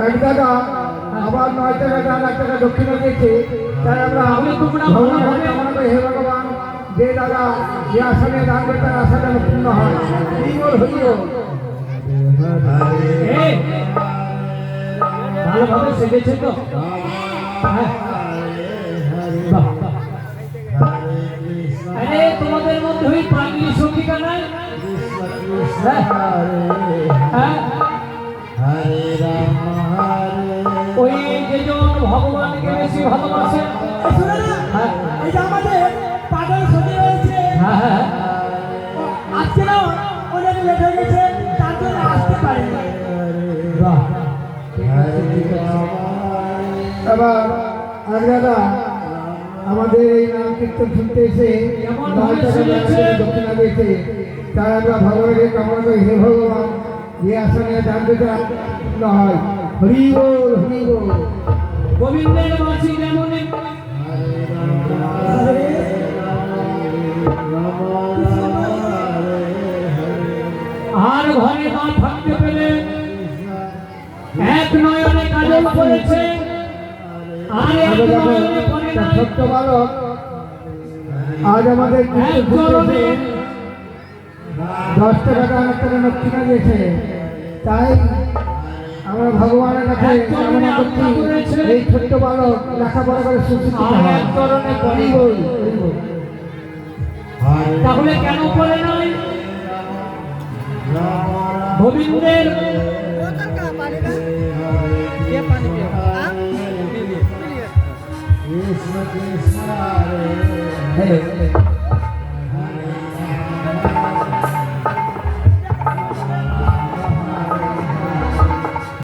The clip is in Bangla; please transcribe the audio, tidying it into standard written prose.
এক দাদা আবার 9 টাকা 10 লাখ টাকা দক্ষিণা দিয়েছে। তাই আমরা ভগবানের কামনা করি, হে ভগবান, যে দাদা যে আসনে দান করতে আশাটা পূর্ণ হয়। ভালোভাবে শিখেছে তো? আরে তোমাদের মধ্যে ওই প্রাণী সঙ্গীতা নাই? ওই যেজন ভগবানকে বেশি ভালোবাসে, এই যে আমাদের পাগল সঙ্গী রয়েছে, আজকে না ওদের লেট হয়ে গেছে, তার জন্য আসতে পারেনি। এবার আর দাদা আমাদের এই নাম কীর্তন শুনতে এসে 9 টাকা 10 লাখ টাকা দক্ষিণা দিয়েছে। তাই আমরা ভগবানের কামনা করি, হে ভগবান, যে আসনে দান করতে পূর্ণ হয়। হরি বল, হরি বল। গোবিন্দের বাঁশি যেমন আর ঘরে না থাকতে পেলে এক নয়নে কাজল করেছে, আর এক নয়নে পরে নাই। ছোট্ট বালক আজ আমাদের এক চরণে 10 টাকা 10 লাখ টাকা দক্ষিণা দিয়েছে। তাই আমরা ভগবানের কাছে কামনা করছি, এই ছোট্ট বালক লেখাপড়া করে সুশিক্ষিত আর হয়। এক চরণে পরে হরি নাই। বল, হরি বল। তাহলে কেন পরে নাই? গোবিন্দের হ্যাঁ